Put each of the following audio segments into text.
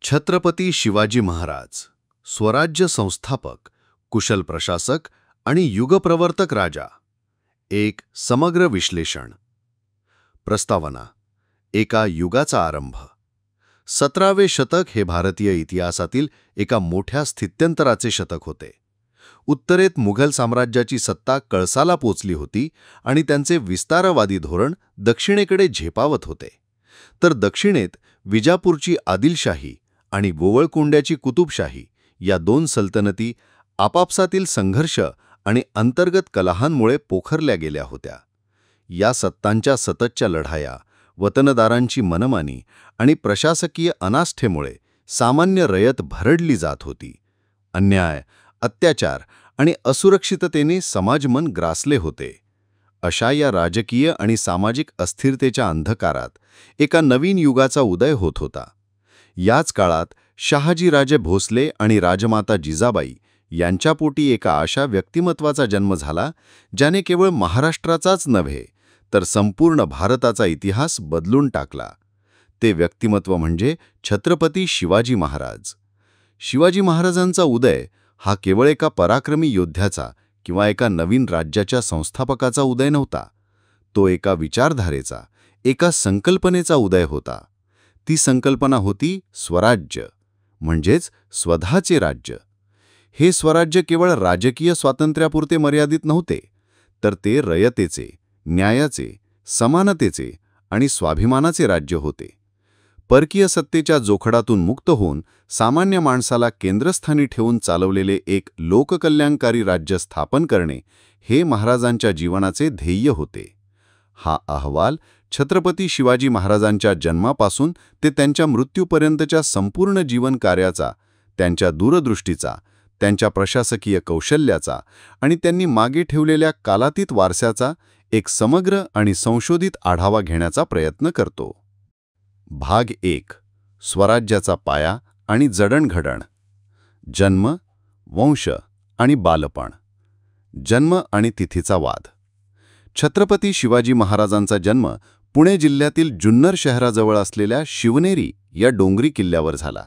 छत्रपती शिवाजी महाराज स्वराज्य संस्थापक, कुशल प्रशासक आणि युगप्रवर्तक राजा. एक समग्र विश्लेषण. प्रस्तावना. एका युगाचा आरंभ. 17वे शतक हे भारतीय इतिहासातील एका मोठ्या स्थित्यंतराचे शतक होते. उत्तरेत मुघल साम्राज्याची सत्ता कळसाला पोचली होती आणि त्यांचे विस्तारवादी धोरण दक्षिणेकडे झेपावत होते. तर दक्षिणेत विजापूरची आदिलशाही आणि गोवळकोंड्याची कुतुबशाही या दोन सल्तनती आपापसातील संघर्ष आणि अंतर्गत कलहांमुळे पोखरल्या गेल्या होत्या. या सत्तांच्या सततच्या लढाया, वतनदारांची मनमानी आणि प्रशासकीय अनास्थेमुळे सामान्य रयत भरडली जात होती. अन्याय, अत्याचार आणि असुरक्षिततेने समाजमन ग्रासले होते. अशा या राजकीय आणि सामाजिक अस्थिरतेच्या अंधकारात एका नवीन युगाचा उदय होत होता. याच काळात शहाजीराजे भोसले आणि राजमाता जिजाबाई यांच्या पोटी एका अशा व्यक्तिमत्वाचा जन्म झाला, ज्याने केवळ महाराष्ट्राचाच नव्हे तर संपूर्ण भारताचा इतिहास बदलून टाकला. ते व्यक्तिमत्व म्हणजे छत्रपती शिवाजी महाराज. शिवाजी महाराजांचा उदय हा केवळ एका पराक्रमी योद्ध्याचा किंवा एका नवीन राज्याच्या संस्थापकाचा उदय नव्हता. तो एका विचारधारेचा, एका संकल्पनेचा उदय होता. ती संकल्पना होती स्वराज्य, म्हणजेच स्वतःचे राज्य. हे स्वराज्य केवळ राजकीय स्वातंत्र्यापुरते मर्यादित नव्हते, तर ते रयतेचे, न्यायाचे, समानतेचे आणि स्वाभिमानाचे राज्य होते. परकीय सत्तेच्या जोखडातून मुक्त होऊन सामान्य माणसाला केंद्रस्थानी ठेवून चालवलेले एक लोककल्याणकारी राज्य स्थापन करणे हे महाराजांच्या जीवनाचे ध्येय होते. हा अहवाल छत्रपती शिवाजी महाराजांच्या जन्मापासून ते त्यांच्या मृत्यूपर्यंतच्या संपूर्ण जीवन कार्याचा, त्यांच्या दूरदृष्टीचा, त्यांच्या प्रशासकीय कौशल्याचा आणि त्यांनी मागे ठेवलेल्या कालातीत वारशाचा एक समग्र आणि संशोधित आढावा घेण्याचा प्रयत्न करतो. भाग 1. स्वराज्याचा पाया आणि जडणघडण. जन्म, वंश आणि बालपण. जन्म आणि तिथीचा वाद. छत्रपती शिवाजी महाराजांचा जन्म पुणे जिल्ह्यातील जुन्नर शहराजवळ असलेल्या शिवनेरी या डोंगरी किल्ल्यावर झाला.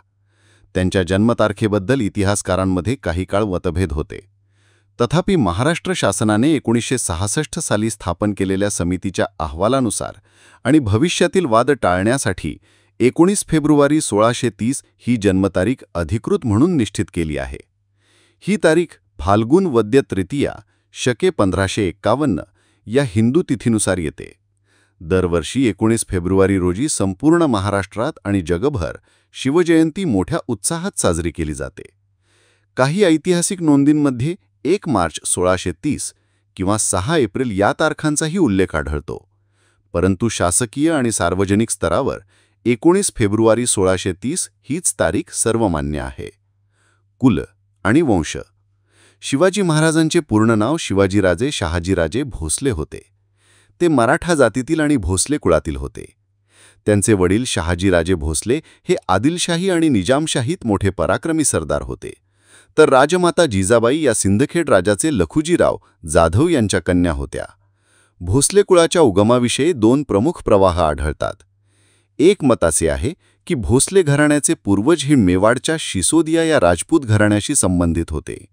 त्यांच्या जन्मतारखेबद्दल इतिहासकारांमध्ये काही काळ मतभेद होते. तथापि महाराष्ट्र शासनाने 1966 साली स्थापन केलेल्या समितीच्या अहवालानुसार आणि भविष्यातील वाद टाळण्यासाठी 19 फेब्रुवारी 1630 ही जन्मतारीख अधिकृत म्हणून निश्चित केली आहे. ही तारीख फाल्गुन वद्य तृतीया शके 1551 या हिंदू तिथीनुसार येते. दरवर्षी 19 फेब्रुवारी रोजी संपूर्ण महाराष्ट्रात आणि जगभर शिवजयंती मोठ्या उत्साहात साजरी केली जाते. काही ऐतिहासिक नोंदींमध्ये 1 मार्च 1630 किंवा 6 एप्रिल या तारखांचाही उल्लेख आढळतो. परंतु शासकीय आणि सार्वजनिक स्तरावर 19 फेब्रुवारी 1630 हीच तारीख सर्वमान्य आहे. कुल आणि वंश. शिवाजी महाराजांचे पूर्ण नाव शिवाजीराजे शहाजीराजे भोसले होते. ते मराठा जातीतील आणि भोसले कुळातील होते. त्यांचे वडील शहाजीराजे भोसले हे आदिलशाही आणि निजामशाहीत मोठे पराक्रमी सरदार होते. तर राजमाता जिजाबाई या सिंदखेड राजाचे लखुजीराव जाधव यांच्या कन्या होत्या. भोसले कुळाच्या उगमाविषयी 2 प्रमुख प्रवाह आढळतात. एक मत असे आहे की भोसले घराण्याचे पूर्वज हे मेवाडच्या सिसोदिया या राजपूत घराण्याशी संबंधित होते.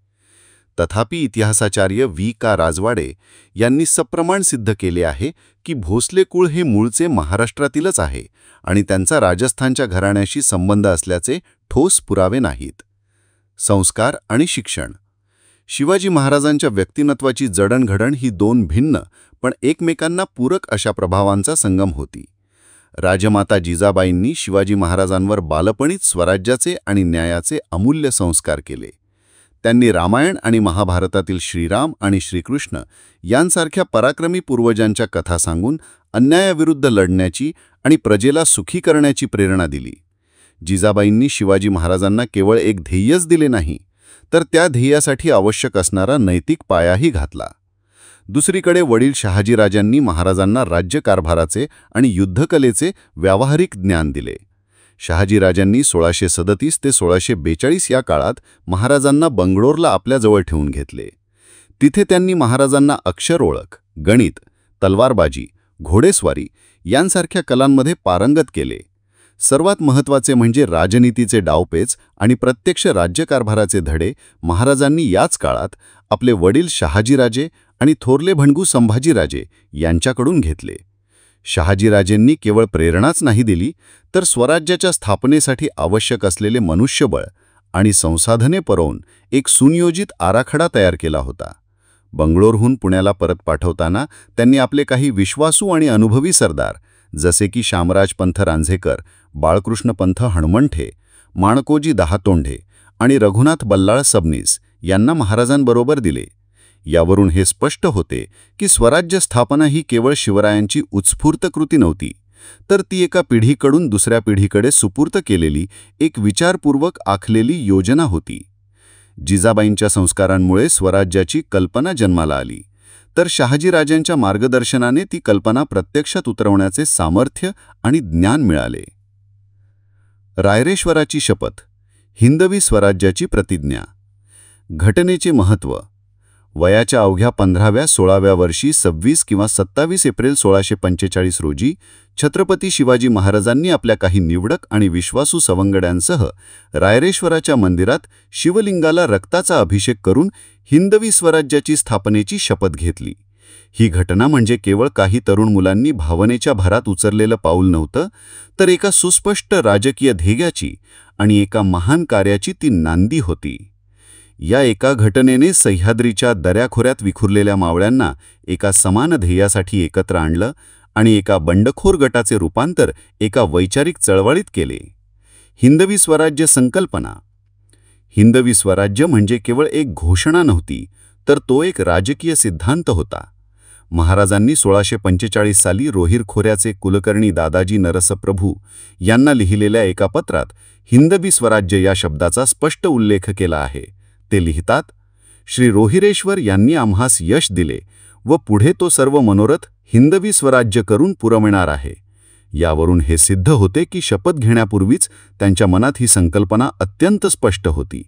तथापि इतिहासाचार्य V.K. राजवाडे यांनी सप्रमाण सिद्ध केले आहे की भोसले कुळ हे मूळचे महाराष्ट्रातीलच आहे आणि त्यांचा राजस्थानच्या घराण्याशी संबंध असल्याचे ठोस पुरावे नाहीत. संस्कार आणि शिक्षण. शिवाजी महाराजांच्या व्यक्तिमत्वाची जडणघडण ही 2 भिन्न पण एकमेकांना पूरक अशा प्रभावांचा संगम होती. राजमाता जिजाबाईंनी शिवाजी महाराजांवर बालपणीच स्वराज्याचे आणि न्यायाचे अमूल्य संस्कार केले. त्यांनी रामायण आणि महाभारतातील श्रीराम आणि श्रीकृष्ण यांसारख्या पराक्रमी पूर्वजांच्या कथा सांगून अन्यायाविरुद्ध लढण्याची आणि प्रजेला सुखी करण्याची प्रेरणा दिली. जिजाबाईंनी शिवाजी महाराजांना केवळ एक ध्येयच दिले नाही, तर त्या ध्येयासाठी आवश्यक असणारा नैतिक पायाही घातला. दुसरीकडे वडील शहाजीराजांनी महाराजांना राज्यकारभाराचे आणि युद्धकलेचे व्यावहारिक ज्ञान दिले. शहाजीराजांनी 1637 ते 1642 या काळात महाराजांना बंगळूरला आपल्याजवळ ठेवून घेतले. तिथे त्यांनी महाराजांना अक्षर ओळख, गणित, तलवारबाजी, घोडेस्वारी यांसारख्या कलांमध्ये पारंगत केले. सर्वात महत्त्वाचे म्हणजे राजनीतीचे डावपेच आणि प्रत्यक्ष राज्यकारभाराचे धडे महाराजांनी याच काळात आपले वडील शहाजीराजे आणि थोरले भंडगू संभाजीराजे यांच्याकडून घेतले. शहाजीराजेंनी केवळ प्रेरणाच नाही दिली, तर स्वराज्याच्या स्थापनेसाठी आवश्यक असलेले मनुष्यबळ आणि संसाधने पुरवून एक सुनियोजित आराखडा तयार केला होता. बंगलोरहून पुण्याला परत पाठवताना त्यांनी आपले काही विश्वासू आणि अनुभवी सरदार जसे की शामराज पंथ रांझेकर, बाळकृष्ण पंथ हणमंठे, माणकोजी दहातोंडे आणि रघुनाथ बल्लाळ सबनीस यांना महाराजांबरोबर दिले. यावरून हे स्पष्ट होते की स्वराज्य स्थापना ही केवळ शिवरायांची उत्स्फूर्त कृती नव्हती, तर ती एका पिढीकडून दुसऱ्या पिढीकडे सुपूर्त केलेली एक विचारपूर्वक आखलेली योजना होती. जिजाबाईंच्या संस्कारांमुळे स्वराज्याची कल्पना जन्माला आली, तर शहाजीराजांच्या मार्गदर्शनाने ती कल्पना प्रत्यक्षात उतरवण्याचे सामर्थ्य आणि ज्ञान मिळाले. रायरेश्वराची शपथ, हिंदवी स्वराज्याची प्रतिज्ञा. घटनेचे महत्त्व. वयाच्या अवघ्या 15व्या-16व्या वर्षी 26 किंवा 27 एप्रिल 1645 रोजी छत्रपती शिवाजी महाराजांनी आपल्या काही निवडक आणि विश्वासू सवंगड्यांसह रायरेश्वराच्या मंदिरात शिवलिंगाला रक्ताचा अभिषेक करून हिंदवी स्वराज्याची स्थापनेची शपथ घेतली. ही घटना म्हणजे केवळ काही तरुण मुलांनी भावनेच्या भरात उचललेलं पाऊल नव्हतं, तर एका सुस्पष्ट राजकीय ध्येयाची आणि एका महान कार्याची ती नांदी होती. या एका घटनेने सह्याद्रीच्या दऱ्याखोऱ्यात विखुरलेल्या मावळ्यांना एका समान ध्येयासाठी एकत्र आणलं आणि एका बंडखोर गटाचे रूपांतर एका वैचारिक चळवळीत केले. हिंदवी स्वराज्य संकल्पना. हिंदवी स्वराज्य म्हणजे केवळ एक घोषणा नव्हती, तर तो एक राजकीय सिद्धांत होता. महाराजांनी 1645 साली रोहीर खोऱ्याचे कुलकर्णी दादाजी नरसप्रभू यांना लिहिलेल्या एका पत्रात हिंदवी स्वराज्य या शब्दाचा स्पष्ट उल्लेख केला आहे. ते लिहितात, श्री रोहिरेश्वर यांनी आम्हास यश दिले व पुढे तो सर्व मनोरथ हिंदवी स्वराज्य करून पुरविणार आहे. यावरून हे सिद्ध होते की शपथ घेण्यापूर्वीच त्यांच्या मनात ही संकल्पना अत्यंत स्पष्ट होती.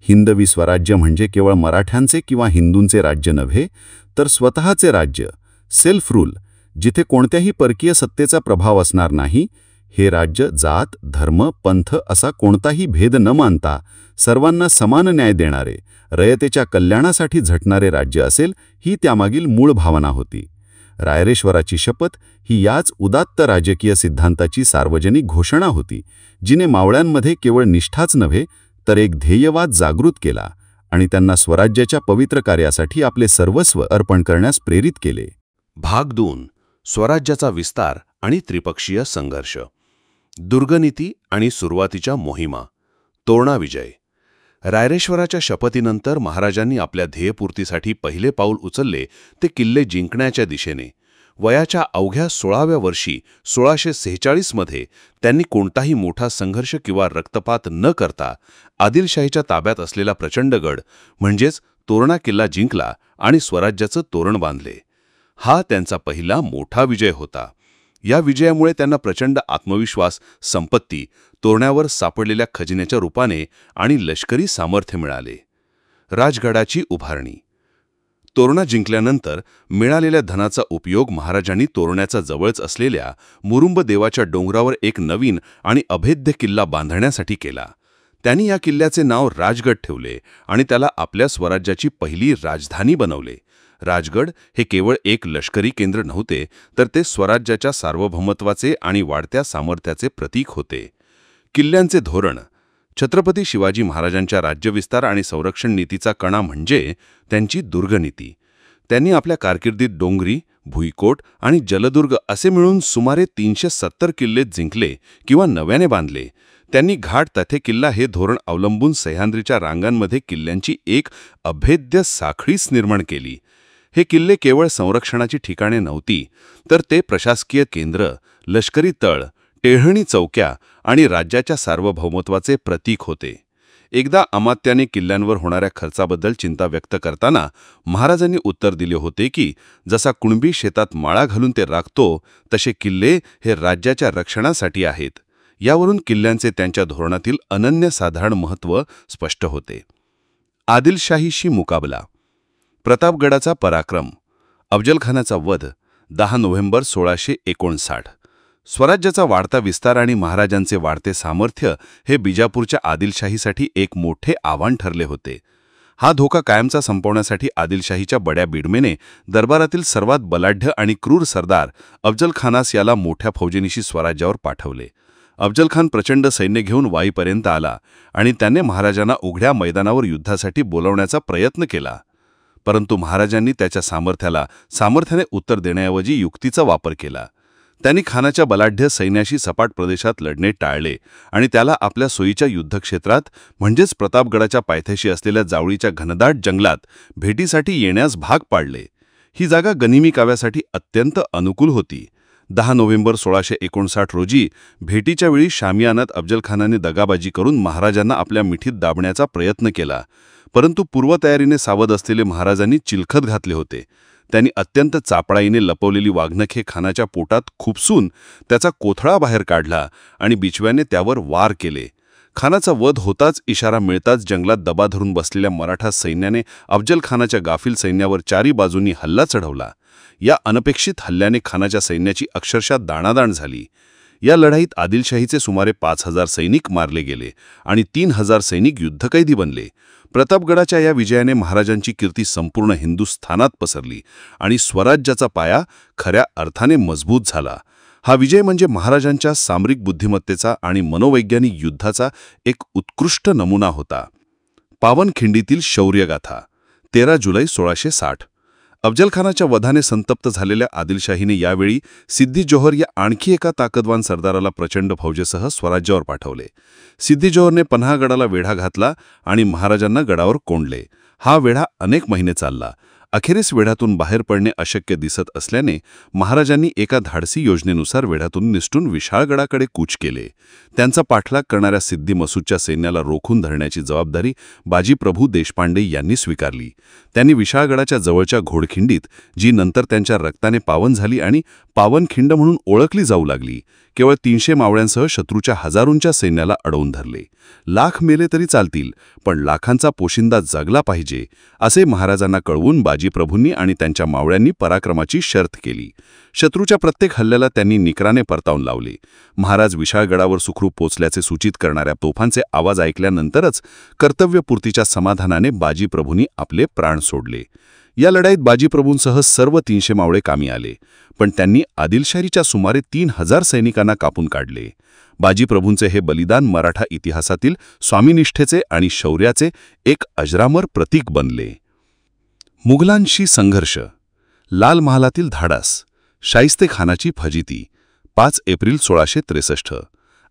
हिंदवी स्वराज्य म्हणजे केवळ मराठ्यांचे किंवा हिंदूंचे राज्य नव्हे, तर स्वतःचे राज्य, सेल्फ रूल, जिथे कोणत्याही परकीय सत्तेचा प्रभाव असणार नाही. हे राज्य जात, धर्म, पंथ असा कोणताही भेद न मानता सर्वांना समान न्याय देणारे, रयतेच्या कल्याणासाठी झटणारे राज्य असेल, ही त्यामागील मूळ भावना होती. रायरेश्वराची शपथ ही याच उदात्त राजकीय सिद्धांताची सार्वजनिक घोषणा होती, जिने मावळ्यांमध्ये केवळ निष्ठाच नव्हे, तर एक ध्येयवाद जागृत केला आणि त्यांना स्वराज्याच्या पवित्र कार्यासाठी आपले सर्वस्व अर्पण करण्यास प्रेरित केले. भाग 2. स्वराज्याचा विस्तार आणि त्रिपक्षीय संघर्ष. दुर्गनीती आणि सुरुवातीच्या मोहिमा. तोरणा विजय. रायरेश्वराच्या शपथीनंतर महाराजांनी आपल्या ध्येयपूर्तीसाठी पहिले पाऊल उचलले ते किल्ले जिंकण्याच्या दिशेने. वयाच्या अवघ्या 16व्या वर्षी 1646 मध्ये त्यांनी कोणताही मोठा संघर्ष किंवा रक्तपात न करता आदिलशाहीच्या ताब्यात असलेला प्रचंडगड म्हणजेच तोरणा किल्ला जिंकला आणि स्वराज्याचं तोरण बांधले. हा त्यांचा पहिला मोठा विजय होता. या विजयामुळे त्यांना प्रचंड आत्मविश्वास, संपत्ती, तोरण्यावर सापडलेल्या खजिन्याच्या रूपाने आणि लष्करी सामर्थ्य मिळाले. राजगडाची उभारणी. तोरणा जिंकल्यानंतर मिळालेल्या धनाचा उपयोग महाराजांनी तोरण्याचा जवळच असलेल्या मुरुंब देवाच्या डोंगरावर एक नवीन आणि अभेद्य किल्ला बांधण्यासाठी केला. त्यांनी या किल्ल्याचे नाव राजगड ठेवले आणि त्याला आपल्या स्वराज्याची पहिली राजधानी बनवले. राजगड हे केवळ एक लष्करी केंद्र नव्हते, तर ते स्वराज्याच्या सार्वभौमत्वाचे आणि वाढत्या सामर्थ्याचे प्रतीक होते. किल्ल्यांचे धोरण. छत्रपती शिवाजी महाराजांच्या राज्यविस्तार आणि संरक्षण नीतीचा कणा म्हणजे त्यांची दुर्गनीती. त्यांनी आपल्या कारकिर्दीत डोंगरी, भुईकोट आणि जलदुर्ग असे मिळून सुमारे 370 किल्ले जिंकले किंवा नव्याने बांधले. त्यांनी घाट तथे किल्ला हे धोरण अवलंबून सह्याद्रीच्या रांगांमध्ये किल्ल्यांची एक अभेद्य साखळीच निर्माण केली. हे किल्ले केवळ संरक्षणाची ठिकाणे नव्हती, तर ते प्रशासकीय केंद्र, लष्करी तळ, टेहळणी चौक्या आणि राज्याच्या सार्वभौमत्वाचे प्रतीक होते. एकदा अमात्याने किल्ल्यांवर होणाऱ्या खर्चाबद्दल चिंता व्यक्त करताना महाराजांनी उत्तर दिले होते की जसा कुणबी शेतात माळा घालून ते राखतो, तसे किल्ले हे राज्याच्या रक्षणासाठी आहेत. यावरून किल्ल्यांचे त्यांच्या धोरणातील अनन्यसाधारण महत्त्व स्पष्ट होते. आदिलशाहीशी मुकाबला. प्रतापगडाचा पराक्रम. अफजलखानाचा वध 10 नोव्हेंबर 1659. स्वराज्याचा वाढता विस्तार आणि महाराजांचे वाढते सामर्थ्य हे बिजापूरच्या आदिलशाहीसाठी एक मोठे आव्हान ठरले होते. हा धोका कायमचा संपवण्यासाठी आदिलशाहीच्या बड्या बिडमेने दरबारातील सर्वात बलाढ्य आणि क्रूर सरदार अफजल खानास याला मोठ्या फौजेनिशी स्वराज्यावर पाठवले. अफजल खान प्रचंड सैन्य घेऊन वाईपर्यंत आला आणि त्याने महाराजांना उघड्या मैदानावर युद्धासाठी बोलावण्याचा प्रयत्न केला. परंतु महाराजांनी त्याच्या सामर्थ्याने उत्तर देण्याऐवजी युक्तीचा वापर केला. त्यांनी खानाच्या बलाढ्य सैन्याशी सपाट प्रदेशात लढणे टाळले आणि त्याला आपल्या सोयीच्या युद्धक्षेत्रात म्हणजेच प्रतापगडाच्या पायथ्याशी असलेल्या जावळीच्या घनदाट जंगलात भेटीसाठी येण्यास भाग पाडले. ही जागा गनिमी काव्यासाठी अत्यंत अनुकूल होती. 10 नोव्हेंबर 1659 रोजी भेटीच्या वेळी शामियानात अफजल खानाने दगाबाजी करून महाराजांना आपल्या मिठीत दाबण्याचा प्रयत्न केला. परंतु पूर्वतयारीने सावध असलेले महाराजांनी चिलखत घातले होते. त्यांनी अत्यंत चापळाईने लपवलेली वाघनखे खानाच्या पोटात खुपसून त्याचा कोथळा बाहेर काढला आणि बिछव्याने त्यावर वार केले. खानाचा वध होताच इशारा मिळताच जंगलात दबा धरून बसलेल्या मराठा सैन्याने अफजल खानाच्या गाफील सैन्यावर चारी बाजूंनी हल्ला चढवला. या अनपेक्षित हल्ल्याने खानाच्या सैन्याची अक्षरशः दाणादाण झाली. या लढाईत आदिलशाहीचे सुमारे 5,000 सैनिक मारले गेले आणि 3,000 सैनिक युद्धकैदी बनले. प्रतापगडाच्या या विजयाने महाराजांची कीर्ती संपूर्ण हिंदुस्थानात पसरली आणि स्वराज्याचा पाया खऱ्या अर्थाने मजबूत झाला. हा विजय म्हणजे महाराजांच्या सामरिक बुद्धिमत्तेचा आणि मनोवैज्ञानिक युद्धाचा एक उत्कृष्ट नमुना होता. पावनखिंडीतील शौर्यगाथा 13 जुलै 1660. अफजल खानाच्या वधाने संतप्त झालेल्या आदिलशाहीने यावेळी सिद्दी जोहर या आणखी एका ताकदवान सरदाराला प्रचंड फौजेसह स्वराज्यावर पाठवले. सिद्दी जोहरने पन्हागडाला वेढा घातला आणि महाराजांना गडावर कोंडले. हा वेढा अनेक महिने चालला. अखेरीस वेढ्यातून बाहेर पडणे अशक्य दिसत असल्याने महाराजांनी एका धाडसी योजनेनुसार वेढ्यातून निसटून विशाळगडाकडे कूच केले. त्यांचा पाठलाग करणाऱ्या सिद्दी मसूदच्या सैन्याला रोखून धरण्याची जबाबदारी बाजीप्रभू देशपांडे यांनी स्वीकारली. त्यांनी विशाळगडाच्या जवळच्या घोडखिंडीत, जी नंतर त्यांच्या रक्ताने पावन झाली आणि पावनखिंड म्हणून ओळखली जाऊ लागली, केवळ 300 मावळ्यांसह शत्रूच्या हजारोंच्या सैन्याला अडवून धरले. लाख मेले तरी चालतील, पण लाखांचा पोशिंदा जगला पाहिजे, असे महाराजांना कळवून बाजीप्रभूंनी आणि त्यांच्या मावळ्यांनी पराक्रमाची शर्त केली. शत्रूच्या प्रत्येक हल्ल्याला त्यांनी निकराने परतावून लावले. महाराज विशाळगडावर सुखरूप पोचल्याचे सूचित करणाऱ्या तोफांचे आवाज ऐकल्यानंतरच कर्तव्यपूर्तीच्या समाधानाने बाजीप्रभूंनी आपले प्राण सोडले. या लढाईत बाजीप्रभूंसह सर्व 300 मावळे कामी आले, पण त्यांनी आदिलशाहीच्या सुमारे 3,000 सैनिकांना कापून काढले. बाजीप्रभूंचे हे बलिदान मराठा इतिहासातील स्वामीनिष्ठेचे आणि शौर्याचे एक अजरामर प्रतीक बनले. मुघलांशी संघर्ष, लाल महालातील धाडस, शाहिस्तेखानाची फजिती. 5 एप्रिल 1663.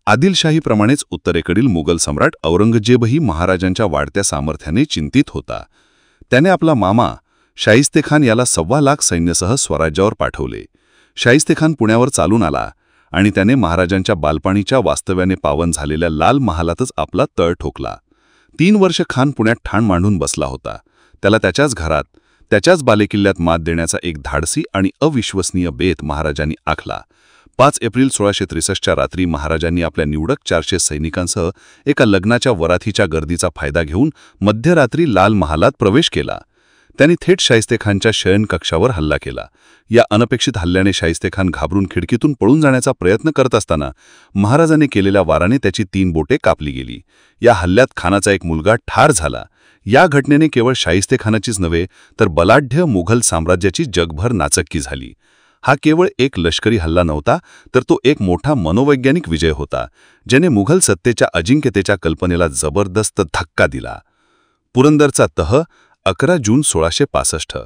आदिलशाहीप्रमाणेच उत्तरेकडील मुघल सम्राट औरंगजेबही महाराजांच्या वाढत्या सामर्थ्याने चिंतित होता. त्याने आपला मामा शाहिस्तेखान याला 1.25 लाख सैन्यासह स्वराज्यावर पाठवले. शाहिस्तेखान पुण्यावर चालून आला आणि त्याने महाराजांच्या बालपणीच्या वास्तव्याने पावन झालेल्या लाल महालातच आपला तळ ठोकला. 3 वर्ष खान पुण्यात ठाण मांडून बसला होता. त्याला त्याच्याच घरात, त्याच्याच बालेकिल्ल्यात मात देण्याचा एक धाडसी आणि अविश्वसनीय बेत महाराजांनी आखला. 5 एप्रिल 1663च्या रात्री महाराजांनी आपल्या निवडक 400 सैनिकांसह एका लग्नाच्या वरातीच्या गर्दीचा फायदा घेऊन मध्यरात्री लाल महालात प्रवेश केला. त्यांनी थेट शाहिस्तेखानच्या शयनकक्षावर हल्ला केला. या अनपेक्षित हल्ल्याने शाहिस्तेखान घाबरून खिडकीतून पळून जाण्याचा प्रयत्न करत असताना महाराजांनी केलेल्या वाराने त्याची 3 बोटे कापली गेली. या हल्ल्यात खानाचा एक मुलगा ठार झाला. या घटनेने केवळ शाहिस्तेखानाचीच नव्हे तर बलाढ्य मुघल साम्राज्याची जगभर नाचक्की झाली. हा केवळ एक लष्करी हल्ला नव्हता, तर तो एक मोठा मनोवैज्ञानिक विजय होता, ज्याने मुघल सत्तेच्या अजिंक्यतेच्या कल्पनेला जबरदस्त धक्का दिला. पुरंदरचा तह 11 जून 1665.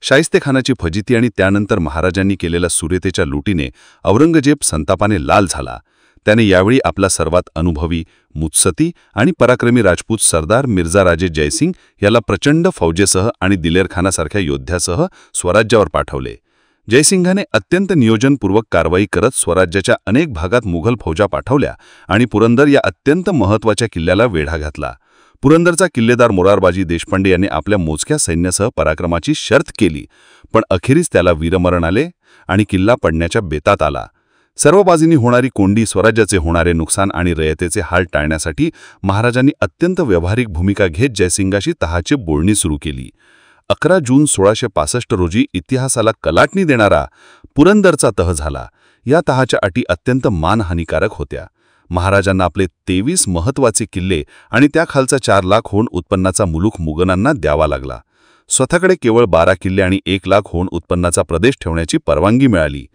शाहिस्तेखानाची फजिती आणि त्यानंतर महाराजांनी केलेल्या सुरेतेच्या लुटीने औरंगजेब संतापाने लाल झाला. त्याने यावेळी आपला सर्वात अनुभवी, मुत्सदी आणि पराक्रमी राजपूत सरदार मिर्झा राजे जयसिंग याला प्रचंड फौजेसह आणि दिलेरखानासारख्या योद्ध्यासह स्वराज्यावर पाठवले. जयसिंगाने अत्यंत नियोजनपूर्वक कारवाई करत स्वराज्याच्या अनेक भागात मुघल फौजा पाठवल्या आणि पुरंदर या अत्यंत महत्त्वाच्या किल्ल्याला वेढा घातला. पुरंदरचा किल्लेदार मोरारबाजी देशपांडे यांनी आपल्या मोजक्या सैन्यासह पराक्रमाची शर्त केली, पण अखेरीस त्याला वीरमरण आले आणि किल्ला पडण्याच्या बेतात आला. सर्व बाजूंनी होणारी कोंडी, स्वराज्याचे होणारे नुकसान आणि रयतेचे हाल टाळण्यासाठी महाराजांनी अत्यंत व्यावहारिक भूमिका घेत जयसिंगाशी तहाची बोलणी सुरू केली. 11 जून 1665 रोजी इतिहासाला कलाटणी देणारा पुरंदरचा तह झाला. या तहाच्या अटी अत्यंत मानहानिकारक होत्या. महाराजांना आपले 23 महत्त्वाचे किल्ले आणि त्याखालचा 4 लाख होण उत्पन्नाचा मुलूक मुघलांना द्यावा लागला. स्वतःकडे केवळ 12 किल्ले आणि 1 लाख होण उत्पन्नाचा प्रदेश ठेवण्याची परवानगी मिळाली.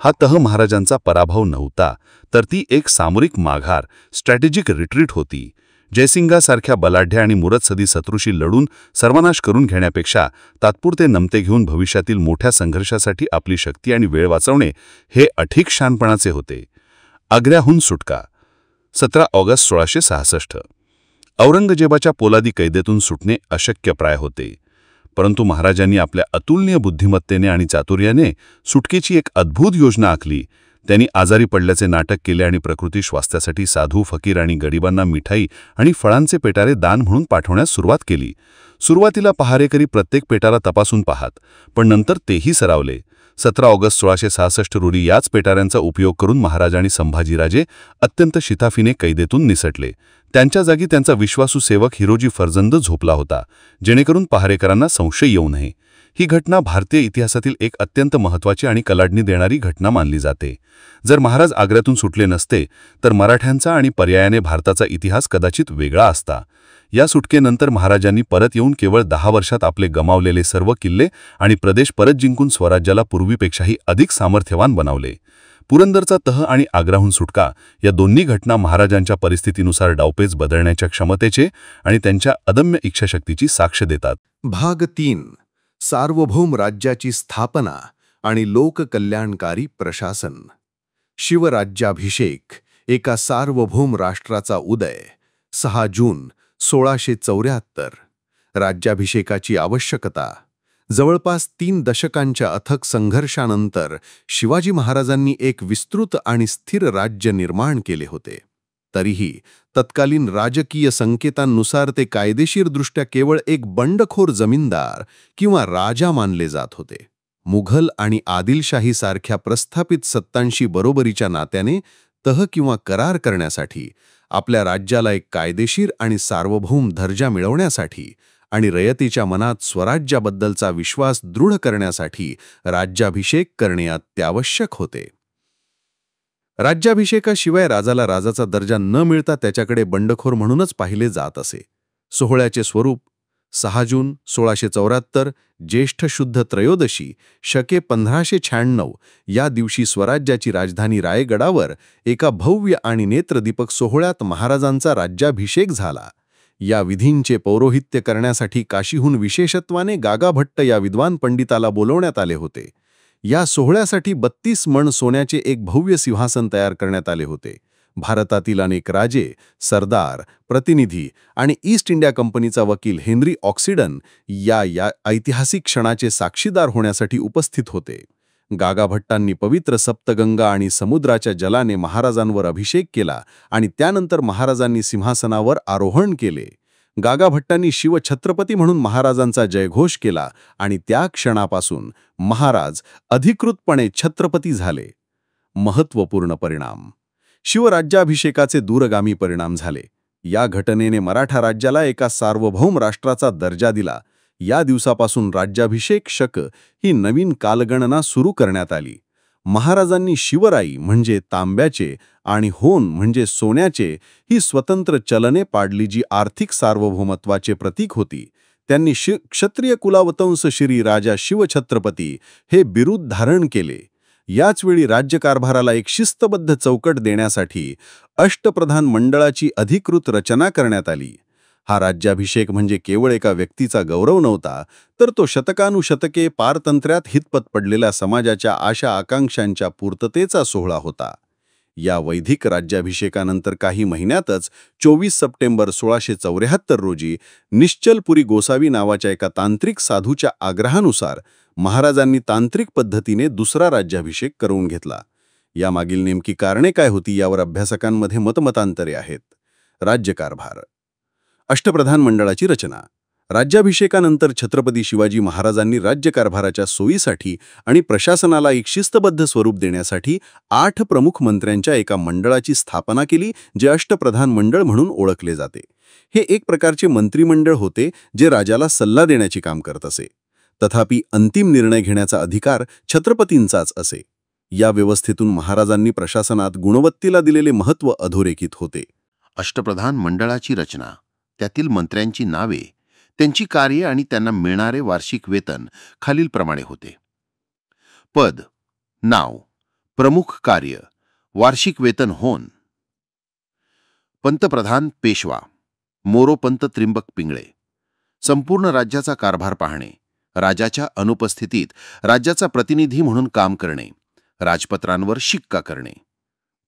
हा तह महाराजांचा पराभव नव्हता, तर ती एक सामरिक माघार, स्ट्रॅटेजिक रिट्रीट होती. जयसिंगासारख्या बलाढ्य आणि मुरदसदी शत्रूशी लढून सर्वनाश करून घेण्यापेक्षा तात्पुरते नमते घेऊन भविष्यातील मोठ्या संघर्षासाठी आपली शक्ती आणि वेळ वाचवणे हे अधिक शहाणपणाचे होते. आग्र्याहून सुटका. 17 ऑगस्ट 1666. औरंगजेबाच्या पोलादी कैदेतून सुटणे अशक्यप्राय होते. परंतु महाराजांनी आपल्या अतुलनीय बुद्धिमत्तेने आणि चातुर्याने सुटकेची एक अद्भुत योजना आखली. त्यांनी आजारी पडल्याचे नाटक केले आणि प्रकृती स्वास्थ्यासाठी साधू, फकीर आणि गरिबांना मिठाई आणि फळांचे पेटारे दान म्हणून पाठवण्यास सुरुवात केली. सुरुवातीला पहारेकरी प्रत्येक पेटारा तपासून पाहत, पण नंतर तेही सरावले. 17 ऑगस्ट 1666 रोजी याच पेटाऱ्यांचा उपयोग करून महाराज आणि संभाजीराजे अत्यंत शिताफीने कैदेतून निसटले. त्यांच्या जागी त्यांचा विश्वासू सेवक हिरोजी फर्जंद झोपला होता, जेणेकरून पहारेकरांना संशय येऊ नये. ही घटना भारतीय इतिहासातील एक अत्यंत महत्त्वाची आणि कलाडणी देणारी घटना मानली जाते. जर महाराज आग्र्यातून सुटले नसते, तर मराठ्यांचा आणि पर्यायाने भारताचा इतिहास कदाचित वेगळा असता. या सुटकेनंतर महाराजांनी परत येऊन केवळ 10 वर्षात आपले गमावलेले सर्व किल्ले आणि प्रदेश परत जिंकून स्वराज्याला पूर्वीपेक्षाही अधिक सामर्थ्यवान बनवले. पुरंदरचा तह आणि आग्र्याहून सुटका या दोन्ही घटना महाराजांच्या परिस्थितीनुसार डावपेच बदलण्याच्या क्षमतेचे आणि त्यांच्या अदम्य इच्छाशक्तीची साक्ष देतात. भाग 3. सार्वभौम राज्याची स्थापना आणि लोककल्याणकारी प्रशासन. शिवराज्याभिषेक, एका सार्वभौम राष्ट्राचा उदय. 6 जून 1674. राज्याभिषेकाची आवश्यकता. जवळपास 3 दशकांच्या अथक संघर्षानंतर शिवाजी महाराजांनी एक विस्तृत आणि स्थिर राज्य निर्माण केले होते. तरीही तत्कालीन राजकीय संकेतांनुसार ते कायदेशीरदृष्ट्या केवळ एक बंडखोर जमीनदार किंवा राजा मानले जात होते. मुघल आणि आदिलशाहीसारख्या प्रस्थापित सत्तांशी बरोबरीच्या नात्याने तह किंवा करार करण्यासाठी, आपल्या राज्याला एक कायदेशीर आणि सार्वभौम दर्जा मिळवण्यासाठी आणि रयतेच्या मनात स्वराज्याबद्दलचा विश्वास दृढ करण्यासाठी राज्याभिषेक करणे अत्यावश्यक होते. राज्याभिषेकाशिवाय राजाला राजाचा दर्जा न मिळता त्याच्याकडे बंडखोर म्हणूनच पाहिले जात असे. सोहळ्याचे स्वरूप. 6 जून 1674, ज्येष्ठ शुद्ध त्रयोदशी, शके 1596 या दिवशी स्वराज्याची राजधानी रायगडावर एका भव्य आणि नेत्रदीपक सोहळ्यात महाराजांचा राज्याभिषेक झाला. या विधींचे पौरोहित्य करण्यासाठी काशीहून विशेषत्वाने गागाभट्ट या विद्वान पंडिताला बोलवण्यात आले होते. या सोहळ्यासाठी 32 मण सोन्याचे एक भव्य सिंहासन तयार करण्यात आले होते. भारतातील अनेक राजे, सरदार, प्रतिनिधी आणि ईस्ट इंडिया कंपनीचा वकील हेनरी ऑक्सिडन या ऐतिहासिक क्षणाचे साक्षीदार होण्यासाठी उपस्थित होते. गागाभट्टांनी पवित्र सप्तगंगा आणि समुद्राच्या जलाने महाराजांवर अभिषेक केला आणि त्यानंतर महाराजांनी सिंहासनावर आरोहण केले. गागाभट्टांनी शिवछत्रपती म्हणून महाराजांचा जयघोष केला आणि त्या क्षणापासून महाराज अधिकृतपणे छत्रपती झाले. महत्त्वपूर्ण परिणाम. शिवराज्याभिषेकाचे दूरगामी परिणाम झाले. या घटनेने मराठा राज्याला एका सार्वभौम राष्ट्राचा दर्जा दिला. या दिवसापासून राज्याभिषेक शक ही नवीन कालगणना सुरू करण्यात आली. महाराजांनी शिवराई म्हणजे तांब्याचे आणि होन म्हणजे सोन्याचे ही स्वतंत्र चलने पाडली, जी आर्थिक सार्वभौमत्वाचे प्रतीक होती. त्यांनी क्षत्रिय कुलावतंस श्री राजा शिवछत्रपती हे बिरुद धारण केले. याचवेळी राज्यकारभाराला एक शिस्तबद्ध चौकट देण्यासाठी अष्टप्रधान मंडळाची अधिकृत रचना करण्यात आली. हा राज्याभिषेक म्हणजे केवळ एका व्यक्तीचा गौरव नव्हता, तर तो शतकानुशतके पारतंत्र्यात हितपत पडलेल्या समाजाच्या आशा आकांक्षांच्या पूर्ततेचा सोहळा होता. या वैदिक राज्याभिषेकानंतर काही महिन्यातच 24 सप्टेंबर 1674 रोजी निश्चलपुरी गोसावी नावाच्या एका तांत्रिक साधूच्या आग्रहानुसार महाराजांनी तांत्रिक पद्धतीने दुसरा राज्याभिषेक करून घेतला. यामागील नेमकी कारणे काय होती यावर अभ्यासकांमध्ये मतमतांतरे आहेत. राज्यकारभार. अष्टप्रधान मंडळाची रचना. राज्याभिषेकानंतर छत्रपती शिवाजी महाराजांनी राज्यकारभाराच्या सोयीसाठी आणि प्रशासनाला एक शिस्तबद्ध स्वरूप देण्यासाठी 8 प्रमुख मंत्र्यांच्या एका मंडळाची स्थापना केली, जे अष्टप्रधान मंडळ म्हणून ओळखले जाते. हे एक प्रकारचे मंत्रिमंडळ होते जे राजाला सल्ला देण्याचे काम करत असे. तथापि अंतिम निर्णय घेण्याचा अधिकार छत्रपतींचाच असे. या व्यवस्थेतून महाराजांनी प्रशासनात गुणवत्तेला दिलेले महत्त्व अधोरेखित होते. अष्टप्रधान मंडळाची रचना, त्यातील मंत्र्यांची नावे, त्यांची कार्ये आणि त्यांना मिळणारे वार्षिक वेतन खालीलप्रमाणे होते. पद, नाव, प्रमुख कार्य, वार्षिक वेतन होन. पंतप्रधान पेशवा, मोरोपंत त्रिंबक पिंगळे. संपूर्ण राज्याचा कारभार पाहणे, राजाच्या अनुपस्थितीत राज्याचा प्रतिनिधी म्हणून काम करणे, राजपत्रांवर शिक्का करणे.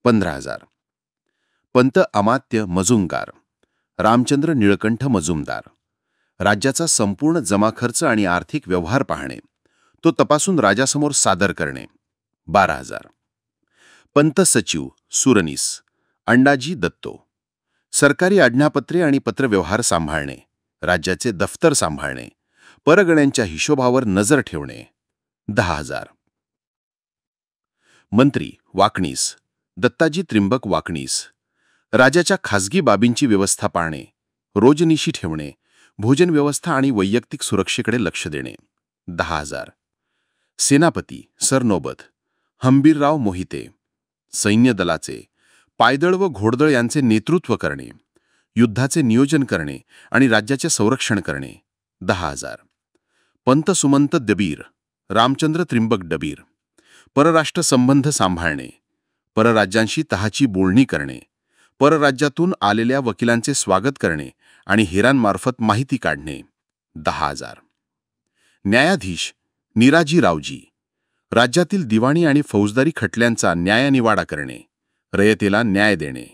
15,000. पंत अमात्य मजुमदार, रामचंद्र निळकंठ मजुमदार. राज्याचा संपूर्ण जमाखर्च आणि आर्थिक व्यवहार पाहणे, तो तपासून राजासमोर सादर करणे. 12,000. पंत सचिव सुरनीस, अण्णाजी दत्तो. सरकारी आज्ञापत्रे आणि पत्रव्यवहार सांभाळणे, राज्याचे दफ्तर सांभाळणे, परगण्यांच्या हिशोबावर नजर ठेवणे. 10,000. मंत्री वाकणीस, दत्ताजी त्रिंबक वाकणीस. राजाच्या खासगी बाबींची व्यवस्था पाहणे, रोजनिशी ठेवणे, भोजन व्यवस्था आणि वैयक्तिक सुरक्षेकडे लक्ष देणे. 10,000. सेनापती सरनोबत हंबीरराव मोहिते. सैन्य दलाचे पायदळ व घोडदळ यांचे नेतृत्व करणे, युद्धाचे नियोजन करणे आणि राज्याचे संरक्षण करणे. 10,000. पंत सुमंत दबीर, रामचंद्र त्रिंबक डबीर. परराष्ट्र संबंध सांभाळणे, परराज्यांशी तहाची बोलणी करणे, परराज्यातून आलेल्या वकिलांचे स्वागत करणे आणि हेरांमार्फत माहिती काढणे. 10,000. न्यायाधीश निराजीरावजी. राज्यातील दिवाणी आणि फौजदारी खटल्यांचा न्यायनिवाडा करणे, रयतेला न्याय देणे.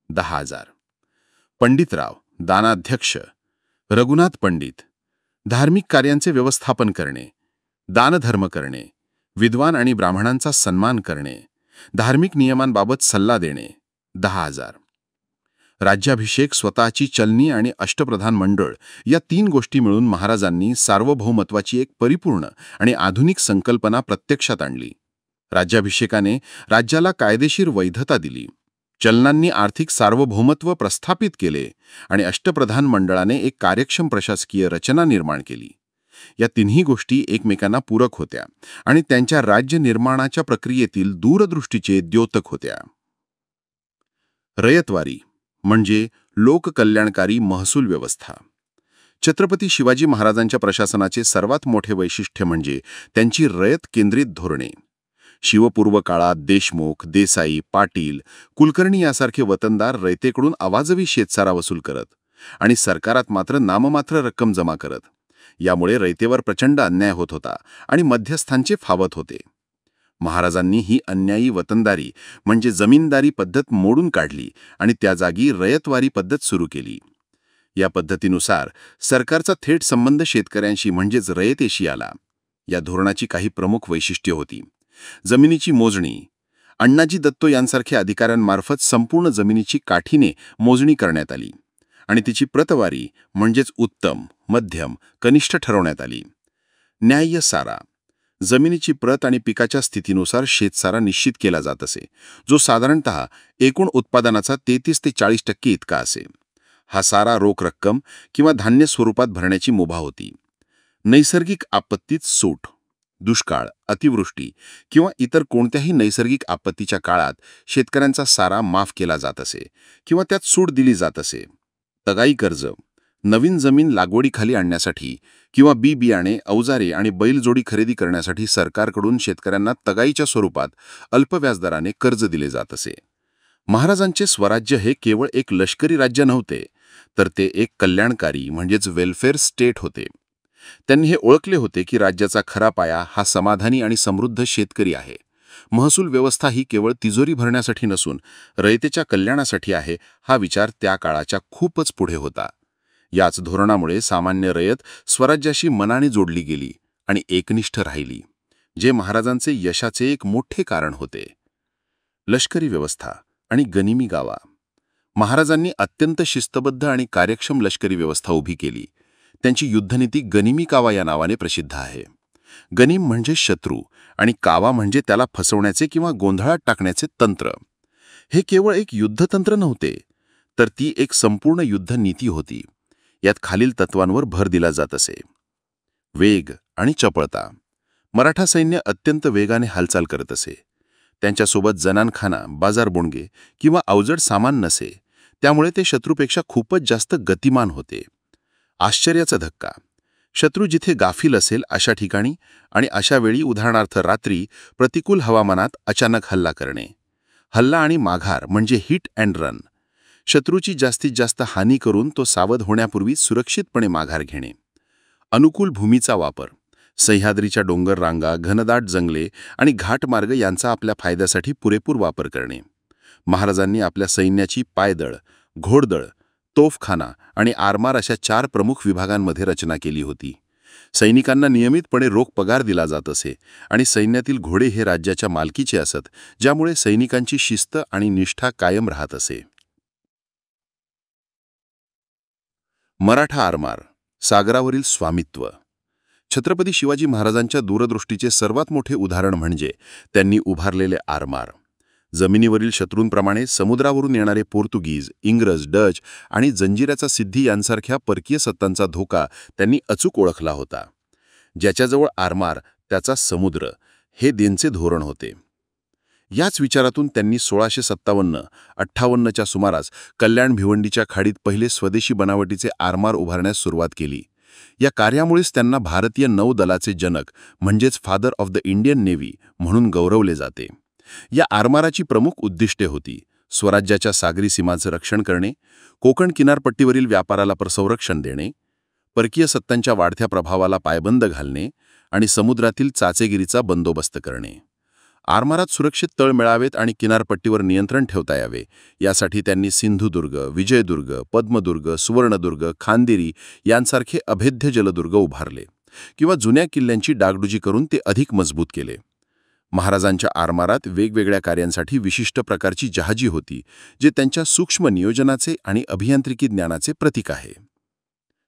10,000. पंडितराव दानाध्यक्ष रघुनाथ पंडित. धार्मिक कार्यांचे व्यवस्थापन करणे, दानधर्म करणे, विद्वान आणि ब्राह्मणांचा सन्मान करणे, धार्मिक नियमांबाबत सल्ला देणे. 10,000. राज्याभिषेक, स्वतःची चलनी आणि अष्टप्रधान मंडळ या 3 गोष्टी मिळून महाराजांनी सार्वभौमत्वाची एक परिपूर्ण आणि आधुनिक संकल्पना प्रत्यक्षात आणली. राज्याभिषेकाने राज्याला कायदेशीर वैधता दिली, चलनांनी आर्थिक सार्वभौमत्व प्रस्थापित केले आणि अष्टप्रधान मंडळाने एक कार्यक्षम प्रशासकीय रचना निर्माण केली. या तिन्ही गोष्टी एकमेकांना पूरक होत्या आणि त्यांच्या राज्य निर्माणाच्या प्रक्रियेतील दूरदृष्टीचे द्योतक होत्या. रयतवारी म्हणजे लोककल्याणकारी महसूल व्यवस्था. छत्रपती शिवाजी महाराजांच्या प्रशासनाचे सर्वात मोठे वैशिष्ट्य म्हणजे त्यांची रयत केंद्रित धोरणे. शिवपूर्व काळात देशमुख, देसाई, पाटील, कुलकर्णी यासारखे वतनदार रयतेकडून अवाजवी शेतसारा वसूल करत आणि सरकारात मात्र नाममात्र रक्कम जमा करत. यामुळे रयतेवर प्रचंड अन्याय होत होता आणि मध्यस्थांचे फावत होते. महाराजांनी ही अन्यायी वतनदारी म्हणजे जमीनदारी पद्धत मोडून काढली आणि त्या जागी रयतवारी पद्धत सुरू केली. या पद्धतीनुसार सरकारचा थेट संबंध शेतकऱ्यांशी म्हणजेच रयतेशी आला. या धोरणाची काही प्रमुख वैशिष्ट्ये होती. जमिनीची मोजणी. अण्णाजी दत्तो यांसारख्या अधिकाऱ्यांमार्फत संपूर्ण जमिनीची काठीने मोजणी करण्यात आली आणि तिची प्रतवारी म्हणजेच उत्तम, मध्यम, कनिष्ठ ठरवण्यात आली. न्याय्य सारा. जमिनीची प्रत आणि पिकाच्या स्थितीनुसार शेतसारा निश्चित केला जात असे, जो साधारणतः एकूण उत्पादनाचा 33 ते 40% इतका असे. हा सारा रोख रक्कम किंवा धान्य स्वरूपात भरण्याची मुभा होती. नैसर्गिक आपत्तीत सूट. दुष्काळ, अतिवृष्टी किंवा इतर कोणत्याही नैसर्गिक आपत्तीच्या काळात शेतकऱ्यांचा सारा माफ केला जात असे किंवा त्यात सूट दिली जात असे. तगाई कर्ज. नवीन जमीन लागवडीखाली आणण्यासाठी किंवा बियाणे, अवजारे आणि बैलजोडी खरेदी करण्यासाठी सरकारकडून शेतकऱ्यांना तगाईच्या स्वरूपात अल्प व्याजदराने कर्ज दिले जात असे. महाराजांचे स्वराज्य हे केवळ एक लष्करी राज्य नव्हते, तर ते एक कल्याणकारी म्हणजेच वेलफेअर स्टेट होते. त्यांनी हे ओळखले होते की राज्याचा खरा पाया हा समाधानी आणि समृद्ध शेतकरी आहे. महसूल व्यवस्था ही केवळ तिजोरी भरण्यासाठी नसून रयतेच्या कल्याणासाठी आहे, हा विचार त्या काळाच्या खूपच पुढे होता. याच धोरणामुळे सामान्य रयत स्वराज्याशी मनाने जोडली गेली आणि एकनिष्ठ राहिली, जे महाराजांचे यशाचे एक मोठे कारण होते. लष्करी व्यवस्था आणि गनिमी गावा. महाराजांनी अत्यंत शिस्तबद्ध आणि कार्यक्षम लष्करी व्यवस्था उभी केली. त्यांची युद्धनीती गनिमी कावा या नावाने प्रसिद्ध आहे. गनिम म्हणजे शत्रू आणि कावा म्हणजे त्याला फसवण्याचे किंवा गोंधळात टाकण्याचे तंत्र. हे केवळ एक युद्धतंत्र नव्हते, तर ती एक संपूर्ण युद्धनीती होती. यात खालील तत्वांवर भर दिला जात असे. वेग आणि चपळता. मराठा सैन्य अत्यंत वेगाने हालचाल करत असे. त्यांच्यासोबत जनानखाना, बाजारबोणगे किंवा अवजड सामान नसे, त्यामुळे ते शत्रूपेक्षा खूपच जास्त गतिमान होते. आश्चर्याचा धक्का. शत्रू जिथे गाफील असेल अशा ठिकाणी आणि अशा वेळी, उदाहरणार्थ रात्री, प्रतिकूल हवामानात अचानक हल्ला करणे. हल्ला आणि माघार म्हणजे हिट अँड रन. शत्रूची जास्तीत जास्त हानी करून तो सावध होण्यापूर्वी सुरक्षितपणे माघार घेणे. अनुकूल भूमीचा वापर. सह्याद्रीच्या डोंगर रांगा, घनदाट जंगले आणि घाटमार्ग यांचा आपल्या फायद्यासाठी पुरेपूर वापर करणे. महाराजांनी आपल्या सैन्याची पायदळ, घोडदळ, तोफखाना आणि आरमार अशा 4 प्रमुख विभागांमध्ये रचना केली होती. सैनिकांना नियमितपणे रोख पगार दिला जात असे आणि सैन्यातील घोडे हे राज्याच्या मालकीचे असत, ज्यामुळे सैनिकांची शिस्त आणि निष्ठा कायम राहत असे. मराठा आरमार, सागरावरील स्वामित्व. छत्रपती शिवाजी महाराजांच्या दूरदृष्टीचे सर्वात मोठे उदाहरण म्हणजे त्यांनी उभारलेले आरमार. जमिनीवरील शत्रूंप्रमाणे समुद्रावरून येणारे पोर्तुगीज, इंग्रज, डच आणि जंजिऱ्याचा सिद्धी यांसारख्या परकीय सत्तांचा धोका त्यांनी अचूक ओळखला होता. ज्याच्याजवळ आरमार त्याचा समुद्र, हे त्यांचे धोरण होते. याच विचारातून त्यांनी 1657-58च्या सुमारास कल्याण भिवंडीच्या खाडीत पहिले स्वदेशी बनावटीचे आरमार उभारण्यास सुरुवात केली. या कार्यामुळेच त्यांना भारतीय नौदलाचे जनक म्हणजेच father of the Indian navy म्हणून गौरवले जाते. या आरमाराची प्रमुख उद्दिष्टे होती: स्वराज्याच्या सागरी सीमांचं रक्षण करणे, कोकण किनारपट्टीवरील व्यापाराला संरक्षण देणे, परकीय सत्तांच्या वाढत्या प्रभावाला पायबंद घालणे आणि समुद्रातील चाचेगिरीचा बंदोबस्त करणे. आरमारात सुरक्षित तळ मिळावेत आणि किनारपट्टीवर नियंत्रण ठेवता यावे, यासाठी त्यांनी सिंधुदुर्ग, विजयदुर्ग, पद्मदुर्ग, सुवर्णदुर्ग, खांदेरी यांसारखे अभेद्य जलदुर्ग उभारले किंवा जुन्या किल्ल्यांची डागडुजी करून ते अधिक मजबूत केले. महाराजांच्या आरमारात वेगवेगळ्या कार्यांसाठी विशिष्ट प्रकारची जहाजी होती, जे त्यांच्या सूक्ष्म नियोजनाचे आणि अभियांत्रिकी ज्ञानाचे प्रतीक आहे.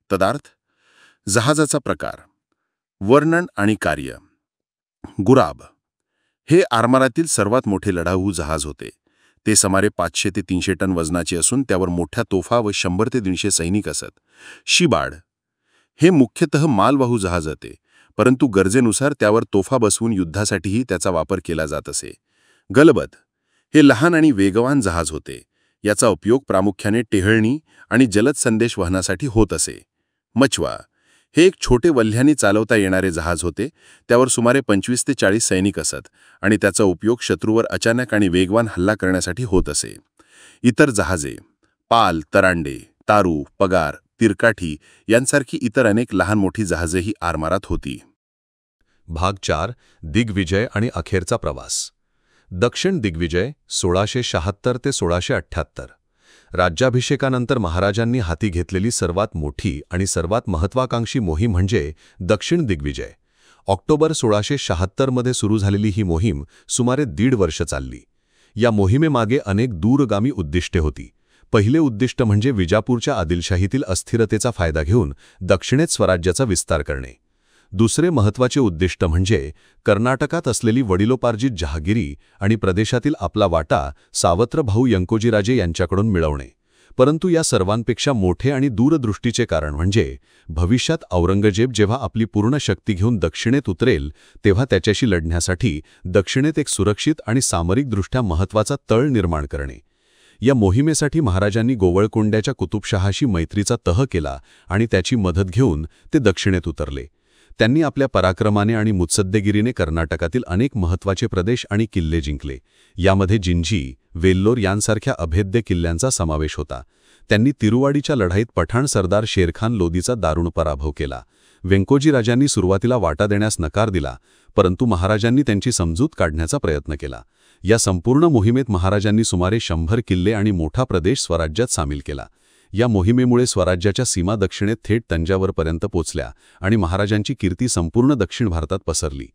तदार्थ. जहाजाचा प्रकार, वर्णन आणि कार्य. गुराब हे आरमारातील सर्वात मोठे लढाऊ जहाज होते. ते सुमारे 500 ते 300 टन वजनाचे असून त्यावर मोठ्या तोफा व 100 ते 150 सैनिक असत. शिबाड हे मुख्यतः मालवाहू जहाज होते, परंतु गरजेनुसार त्यावर तोफा बसवून युद्धासाठीही त्याचा वापर केला जात असे. गलबत हे लहान आणि वेगवान जहाज होते. याचा उपयोग प्रामुख्याने टेहळणी आणि जलद संदेश वहनासाठी होत असे. मचवा हे एक छोटे वल्ह्याने चालवता येणारे जहाज होते. त्यावर सुमारे 25 ते 40 सैनिक असत आणि त्याचा उपयोग शत्रूवर अचानक आणि वेगवान हल्ला करण्यासाठी होत असे. इतर जहाजे पाल, तरांडे, तारू, पगार, तिरकाठी यांसारखी इतर अनेक लहान मोठी जहाजेही आरमारात होती. भाग 4. दिग्विजय आणि अखेरचा प्रवास. दक्षिण दिग्विजय 1676 ते 1678. राज्याभिषेकानंतर महाराजांनी हाती घेतलेली सर्वात मोठी आणि सर्वात महत्त्वाकांक्षी मोहीम म्हणजे दक्षिण दिग्विजय. ऑक्टोबर 1676 मध्ये सुरू झालेली ही मोहीम सुमारे 1.5 वर्ष चालली. या मोहिमेमागे अनेक दूरगामी उद्दिष्टे होती. पहिले उद्दिष्ट म्हणजे विजापूरच्या आदिलशाहीतील अस्थिरतेचा फायदा घेऊन दक्षिणेत स्वराज्याचा विस्तार करणे. दुसरे महत्त्वाचे उद्दिष्ट म्हणजे कर्नाटकात असलेली वडिलोपार्जित जहागिरी आणि प्रदेशातील आपला वाटा सावत्र भाऊ यंकोजीराजे यांच्याकडून मिळवणे. परंतु या सर्वांपेक्षा मोठे आणि दूरदृष्टीचे कारण म्हणजे भविष्यात औरंगजेब जेव्हा आपली पूर्ण शक्ती घेऊन दक्षिणेत उतरेल, तेव्हा त्याच्याशी लढण्यासाठी दक्षिणेत एक सुरक्षित आणि सामरिकदृष्ट्या महत्त्वाचा तळ निर्माण करणे. या मोहिमेसाठी महाराजांनी गोवळकोंड्याच्या कुतुबशहाशी मैत्रीचा तह केला आणि त्याची मदत घेऊन ते दक्षिणेत उतरले. त्यांनी आपल्या पराक्रमाने आणि मुत्सद्देगिरीने कर्नाटकातील अनेक महत्त्वाचे प्रदेश आणि किल्ले जिंकले. यामध्ये जिंजी, वेल्लोर यांसारख्या अभेद्य किल्ल्यांचा समावेश होता. त्यांनी तिरुवाडीच्या लढाईत पठाण सरदार शेरखान लोदीचा दारुण पराभव केला. व्यंकोजीराजांनी सुरुवातीला वाटा देण्यास नकार दिला, परंतु महाराजांनी त्यांची समजूत काढण्याचा प्रयत्न केला. या संपूर्ण मोहिमेत महाराजांनी सुमारे 100 किल्ले आणि मोठा प्रदेश स्वराज्यात सामील केला. या मोहिमेमुळे स्वराज्याच्या सीमा दक्षिणेत थेट तंजावरपर्यंत पोचल्या आणि महाराजांची कीर्ती संपूर्ण दक्षिण भारतात पसरली.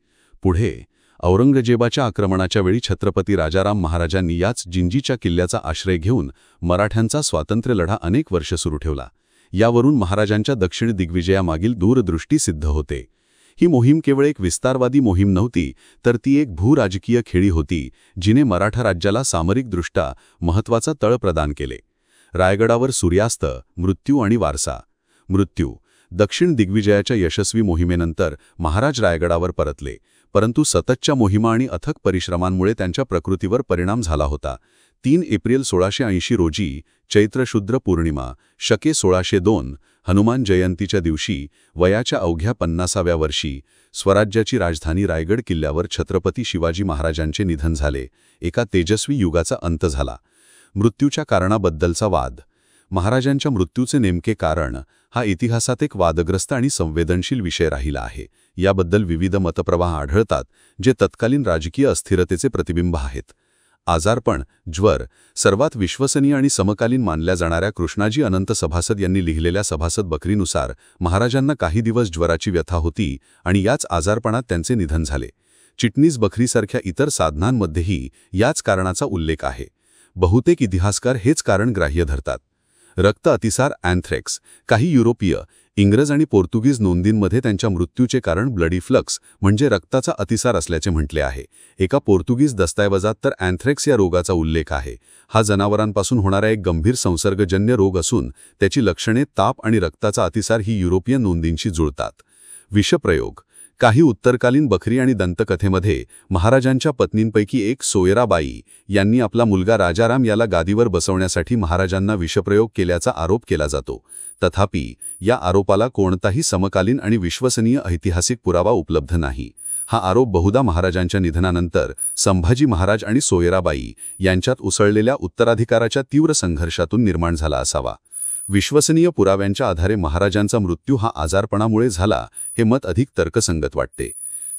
पुढे औरंगजेबाच्या आक्रमणाच्या वेळी छत्रपती राजाराम महाराजांनी याच जिंजीच्या किल्ल्याचा आश्रय घेऊन मराठ्यांचा स्वातंत्र्य लढा अनेक वर्ष सुरू ठेवला. यावरून महाराजांच्या दक्षिण दिग्विजयामागील दूरदृष्टी सिद्ध होते. ही मोहीम केवळ एक विस्तारवादी मोहीम नव्हती, तर ती एक भूराजकीय खेळी होती, जिने मराठा राज्याला सामरिकदृष्ट्या महत्त्वाचा तळ प्रदान केले. रायगडावर सूर्यास्त, मृत्यू आणि वारसा. मृत्यू. दक्षिण दिग्विजयाच्या यशस्वी मोहिमेनंतर महाराज रायगडावर परतले, परंतु सततच्या मोहिमा आणि अथक परिश्रमांमुळे त्यांच्या प्रकृतीवर परिणाम झाला होता. 3 एप्रिल 1680 रोजी चैत्र शुद्र पौर्णिमा शके 1602 हनुमान जयंतीच्या दिवशी वयाच्या अवघ्या 50व्या वर्षी स्वराज्याची राजधानी रायगड किल्ल्यावर छत्रपती शिवाजी महाराजांचे निधन झाले. एका तेजस्वी युगाचा अंत झाला. मृत्यूच्या कारणाबद्दलचा वाद. महाराजांच्या मृत्यूचे नेमके कारण हा इतिहासात एक वादग्रस्त आणि संवेदनशील विषय राहिला आहे. याबद्दल विविध मतप्रवाह आढळतात, जे तत्कालीन राजकीय अस्थिरतेचे प्रतिबिंब आहेत. आजारपण, ज्वर. सर्वात विश्वसनीय आणि समकालीन मानल्या जाणाऱ्या कृष्णाजी अनंत सभासद यांनी लिहिलेल्या सभासद बकरीनुसार महाराजांना काही दिवस ज्वराची व्यथा होती आणि याच आजारपणात त्यांचे निधन झाले. चिटणीस बखरीसारख्या इतर साधनांमध्येही याच कारणाचा उल्लेख आहे. बहुतेक इतिहासकार हेच कारण ग्राह्य धरतात. रक्त अतिसार, अँथ्रेक्स. काही युरोपीय, इंग्रज आणि पोर्तुगीज नोंदींमध्ये त्यांच्या मृत्यूचे कारण ब्लडी फ्लक्स म्हणजे रक्ताचा अतिसार असल्याचे म्हटले आहे. एका पोर्तुगीज दस्तऐवजात तर अँथ्रेक्स या रोगाचा उल्लेख आहे. हा जनावरांपासून होणारा एक गंभीर संसर्गजन्य रोग असून त्याची लक्षणे ताप आणि रक्ताचा अतिसार ही युरोपीय नोंदींशी जुळतात. विषप्रयोग. काही उत्तरकालीन बखरी आणि दंतकथेमध्ये महाराजांच्या पत्नींपैकी एक सोयराबाई यांनी आपला मुलगा राजाराम याला गादीवर बसवण्यासाठी महाराजांना विषप्रयोग केल्याचा आरोप केला जातो. तथापि या आरोपाला कोणताही समकालीन आणि विश्वसनीय ऐतिहासिक पुरावा उपलब्ध नाही. हा आरोप बहुधा महाराजांच्या निधनानंतर संभाजी महाराज आणि सोयराबाई यांच्यात उसळलेल्या उत्तराधिकाराच्या तीव्र संघर्षातून निर्माण झाला असावा. विश्वसनीय पुराव्यांच्या आधारे महाराजांचा मृत्यू हा आजारपणामुळे झाला हे मत अधिक तर्कसंगत वाटते.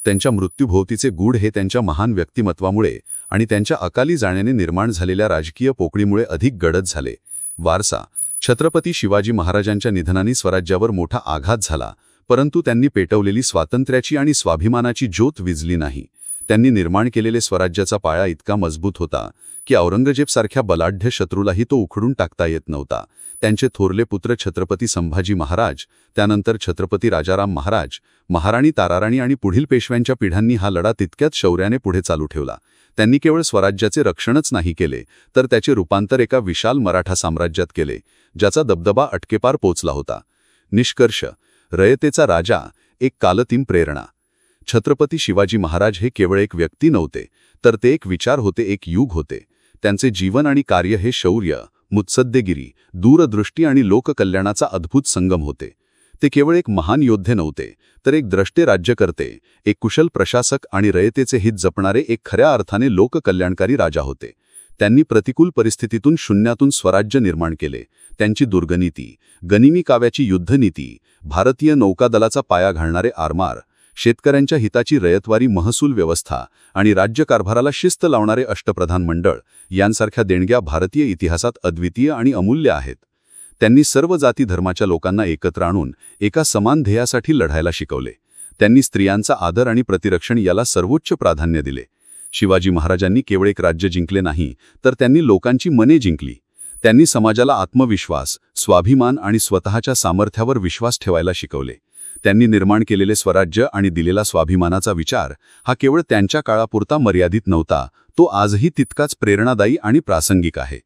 त्यांच्या मृत्यूभोवतीचे गूढ हे त्यांच्या महान व्यक्तिमत्वामुळे आणि त्यांच्या अकाली जाण्याने निर्माण झालेल्या राजकीय पोकळीमुळे अधिक गडद झाले. वारसा. छत्रपती शिवाजी महाराजांच्या निधनाने स्वराज्यावर मोठा आघात झाला, परंतु त्यांनी पेटवलेली स्वातंत्र्याची आणि स्वाभिमानाची ज्योत विझली नाही. त्यांनी निर्माण केलेले स्वराज्याचा पाया इतका मजबूत होता की औरंगजेबसारख्या बलाढ्य शत्रूलाही तो उखडून टाकता येत नव्हता. त्यांचे थोरले पुत्र छत्रपती संभाजी महाराज, त्यानंतर छत्रपती राजाराम महाराज, महाराणी ताराराणी आणि पुढील पेशव्यांच्या पिढ्यांनी हा लढा तितक्याच शौर्याने पुढे चालू ठेवला. त्यांनी केवळ स्वराज्याचे रक्षणच नाही केले, तर त्याचे रूपांतर एका विशाल मराठा साम्राज्यात केले, ज्याचा दबदबा अटकेपार पोचला होता. निष्कर्ष. रयतेचा राजा, एक कालतीन प्रेरणा. छत्रपती शिवाजी महाराज हे केवळ एक व्यक्ती नव्हते, तर ते एक विचार होते, एक युग होते. त्यांचे जीवन आणि कार्य हे शौर्य, मुत्सद्देगिरी, दूरदृष्टी आणि लोककल्याणाचा अद्भुत संगम होते. ते केवळ एक महान योद्धे नव्हते, तर एक द्रष्टे राज्यकर्ते, एक कुशल प्रशासक आणि रयतेचे हित जपणारे एक खऱ्या अर्थाने लोककल्याणकारी राजा होते. त्यांनी प्रतिकूल परिस्थितीतून शून्यातून स्वराज्य निर्माण केले. त्यांची दुर्गनीती, गनिमी काव्याची युद्धनीती, भारतीय नौकादलाचा पाया घालणारे आरमार, शेतकऱ्यांच्या हिताची रयतवारी महसूल व्यवस्था आणि राज्यकारभाराला शिस्त लावणारे अष्टप्रधान मंडळ यांसारख्या देणग्या भारतीय इतिहासात अद्वितीय आणि अमूल्य आहेत. त्यांनी सर्व जाती धर्माच्या लोकांना एकत्र आणून एका समान ध्येयासाठी लढायला शिकवले. त्यांनी स्त्रियांचा आदर आणि प्रतिरक्षण याला सर्वोच्च प्राधान्य दिले. शिवाजी महाराजांनी केवळ एक राज्य जिंकले नाही, तर त्यांनी लोकांची मने जिंकली. त्यांनी समाजाला आत्मविश्वास, स्वाभिमान आणि स्वतःच्या सामर्थ्यावर विश्वास ठेवायला शिकवले. त्यांनी निर्माण केलेले स्वराज्य आणि दिलेला स्वाभिमानाचा विचार हा केवळ त्यांच्या काळापुरता मर्यादित नव्हता, तो आजही तितकाच प्रेरणादायी आणि प्रासंगिक आहे.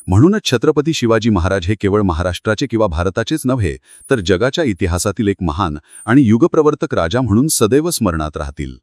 म्हणूनच छत्रपती शिवाजी महाराज हे केवळ महाराष्ट्राचे किंवा भारताचेच नव्हे, तर जगाच्या इतिहासातील एक महान आणि युगप्रवर्तक राजा म्हणून सदैव स्मरणात राहतील.